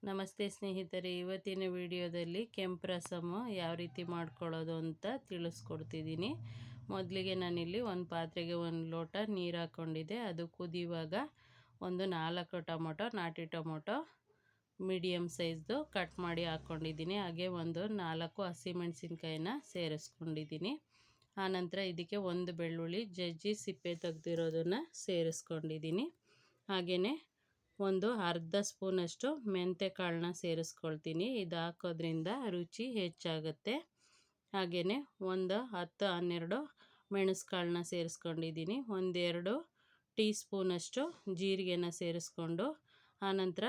ನಮಸ್ತೆ ಸ್ನೇಹಿತರೆ, ಇವತ್ತಿನ ವಿಡಿಯೋದಲ್ಲಿ ಕೆಂಪು ರಸಮು ಯಾವ ರೀತಿ ಮಾಡ್ಕೊಳ್ಳೋದು ಅಂತ ತಿಳಿಸ್ಕೊಡ್ತಿದ್ದೀನಿ. ಮೊದಲಿಗೆ ನಾನಿಲ್ಲಿ ಒಂದು ಪಾತ್ರೆಗೆ ಒಂದು ಲೋಟ ನೀರು ಹಾಕ್ಕೊಂಡಿದ್ದೆ. ಅದು ಕುದಿಯುವಾಗ ಒಂದು 4 ಟೊಮೊಟೊ, ನಾಟಿ ಟೊಮೊಟೊ ಮೀಡಿಯಮ್ ಸೈಜ್ದು ಕಟ್ ಮಾಡಿ ಹಾಕ್ಕೊಂಡಿದ್ದೀನಿ. ಹಾಗೆ ಒಂದು 4 ಹಸಿಮೆಣಸಿನ್ಕಾಯಿನ ಸೇರಿಸ್ಕೊಂಡಿದ್ದೀನಿ. ಆನಂತರ ಇದಕ್ಕೆ ಒಂದು ಬೆಳ್ಳುಳ್ಳಿ ಜಜ್ಜಿ ಸಿಪ್ಪೆ ತೆಗೆದಿರೋದನ್ನು ಸೇರಿಸ್ಕೊಂಡಿದ್ದೀನಿ. ಹಾಗೆಯೇ ಒಂದು ಅರ್ಧ ಸ್ಪೂನಷ್ಟು ಮೆಂತ್ಯ ಕಾಳನ್ನ ಸೇರಿಸ್ಕೊಳ್ತೀನಿ. ಇದು ಹಾಕೋದ್ರಿಂದ ರುಚಿ ಹೆಚ್ಚಾಗುತ್ತೆ. ಹಾಗೆಯೇ ಒಂದು 10-12 ಮೆಣಸು ಕಾಳನ್ನ ಸೇರಿಸ್ಕೊಂಡಿದ್ದೀನಿ. 1-2 ಟೀ ಸ್ಪೂನಷ್ಟು ಜೀರಿಗೆನ ಸೇರಿಸ್ಕೊಂಡು, ಆನಂತರ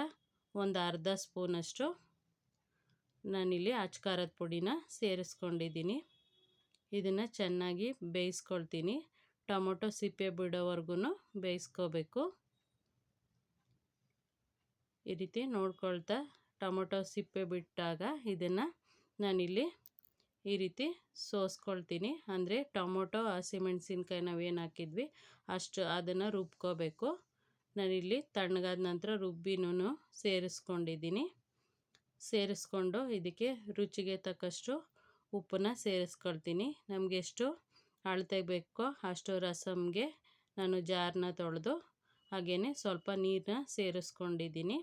ಒಂದು ಅರ್ಧ ಸ್ಪೂನಷ್ಟು ನಾನಿಲ್ಲಿ ಅಚ್ಕಾರದ ಪುಡಿನ ಸೇರಿಸ್ಕೊಂಡಿದ್ದೀನಿ. ಇದನ್ನು ಚೆನ್ನಾಗಿ ಬೇಯಿಸ್ಕೊಳ್ತೀನಿ. ಟೊಮೊಟೊ ಸಿಪ್ಪೆ ಬಿಡೋವರೆಗೂ ಬೇಯಿಸ್ಕೋಬೇಕು. ಈ ರೀತಿ ನೋಡ್ಕೊಳ್ತಾ ಟೊಮೊಟೊ ಸಿಪ್ಪೆ ಬಿಟ್ಟಾಗ ಇದನ್ನು ನಾನಿಲ್ಲಿ ಈ ರೀತಿ ಸೋಸ್ಕೊಳ್ತೀನಿ. ಅಂದರೆ ಟೊಮೊಟೊ ಹಸಿಮೆಣಸಿನ್ಕಾಯಿ ನಾವೇನು ಹಾಕಿದ್ವಿ ಅದನ್ನು ರುಬ್ಕೋಬೇಕು. ನಾನಿಲ್ಲಿ ತಣ್ಣಗಾದ ನಂತರ ರುಬ್ಬಿನೂ ಸೇರಿಸ್ಕೊಂಡಿದ್ದೀನಿ. ಸೇರಿಸ್ಕೊಂಡು ಇದಕ್ಕೆ ರುಚಿಗೆ ತಕ್ಕಷ್ಟು ಉಪ್ಪನ್ನ ಸೇರಿಸ್ಕೊಳ್ತೀನಿ. ನಮಗೆ ಎಷ್ಟು ಅಳತೆ ಬೇಕೋ ಅಷ್ಟು ರಸಮ್ಗೆ ನಾನು ಜಾರನ್ನ ತೊಳೆದು ಹಾಗೆಯೇ ಸ್ವಲ್ಪ ನೀರನ್ನ ಸೇರಿಸ್ಕೊಂಡಿದ್ದೀನಿ.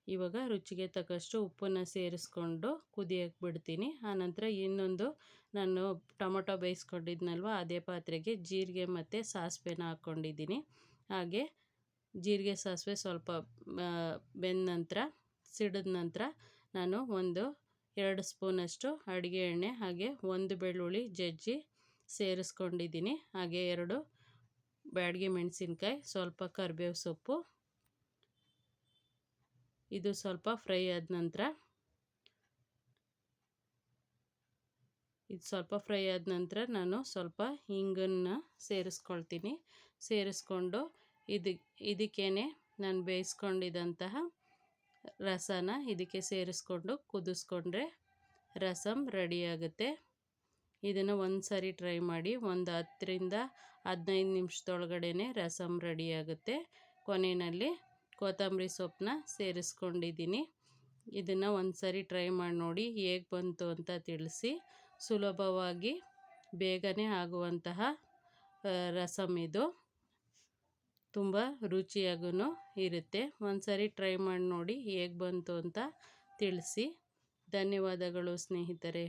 ಇವಾಗ ರುಚಿಗೆ ತಕ್ಕಷ್ಟು ಉಪ್ಪನ್ನು ಸೇರಿಸ್ಕೊಂಡು ಕುದಿಯೋಕ್ಕೆ ಬಿಡ್ತೀನಿ. ಆನಂತರ ಇನ್ನೊಂದು ನಾನು ಟೊಮೊಟೊ ಬೇಯಿಸ್ಕೊಂಡಿದ್ನಲ್ವ, ಅದೇ ಪಾತ್ರೆಗೆ ಜೀರಿಗೆ ಮತ್ತು ಸಾಸಿವೆನ ಹಾಕ್ಕೊಂಡಿದ್ದೀನಿ. ಹಾಗೆ ಜೀರಿಗೆ ಸಾಸಿವೆ ಸ್ವಲ್ಪ ಬೆಂದ ನಂತರ ಸಿಡಿದ ನಂತರ ನಾನು 1-2 ಸ್ಪೂನಷ್ಟು ಅಡುಗೆ ಎಣ್ಣೆ ಹಾಗೆ 1 ಬೆಳ್ಳುಳ್ಳಿ ಜಜ್ಜಿ ಸೇರಿಸ್ಕೊಂಡಿದ್ದೀನಿ. ಹಾಗೆ 2 ಬ್ಯಾಡಗಿ ಮೆಣಸಿನ್ಕಾಯಿ, ಸ್ವಲ್ಪ ಕರಿಬೇವು ಸೊಪ್ಪು. ಇದು ಸ್ವಲ್ಪ ಫ್ರೈ ಆದ ನಂತರ ನಾನು ಹಿಂಗನ್ನು ಸೇರಿಸ್ಕೊಳ್ತೀನಿ. ಸೇರಿಸ್ಕೊಂಡು ಇದಕ್ಕೇನೆ ನಾನು ಬೇಯಿಸ್ಕೊಂಡಿದ್ದಂತಹ ರಸನ ಇದಕ್ಕೆ ಸೇರಿಸ್ಕೊಂಡು ಕುದಿಸ್ಕೊಂಡ್ರೆ ರಸಮ್ ರೆಡಿಯಾಗುತ್ತೆ. ಇದನ್ನು ಒಂದು ಸಾರಿ ಟ್ರೈ ಮಾಡಿ. ಒಂದು 10-15 ನಿಮಿಷದೊಳಗಡೆ ರಸಮ್ ರೆಡಿಯಾಗುತ್ತೆ. ಕೊನೆಯಲ್ಲಿ ಕೊತ್ತಂಬರಿ ಸೊಪ್ಪನ್ನ ಸೇರಿಸ್ಕೊಂಡಿದ್ದೀನಿ. ಇದನ್ನು ಒಂದು ಸಾರಿ ಟ್ರೈ ಮಾಡಿ ನೋಡಿ, ಹೇಗೆ ಬಂತು ಅಂತ ತಿಳಿಸಿ. ಸುಲಭವಾಗಿ ಬೇಗನೆ ಆಗುವಂತಹ ರಸಮ್ ಇದು. ತುಂಬ ರುಚಿಯಾಗೂ ಇರುತ್ತೆ. ಒಂದು ಸಾರಿ ಟ್ರೈ ಮಾಡಿ ನೋಡಿ, ಹೇಗೆ ಬಂತು ಅಂತ ತಿಳಿಸಿ. ಧನ್ಯವಾದಗಳು ಸ್ನೇಹಿತರೆ.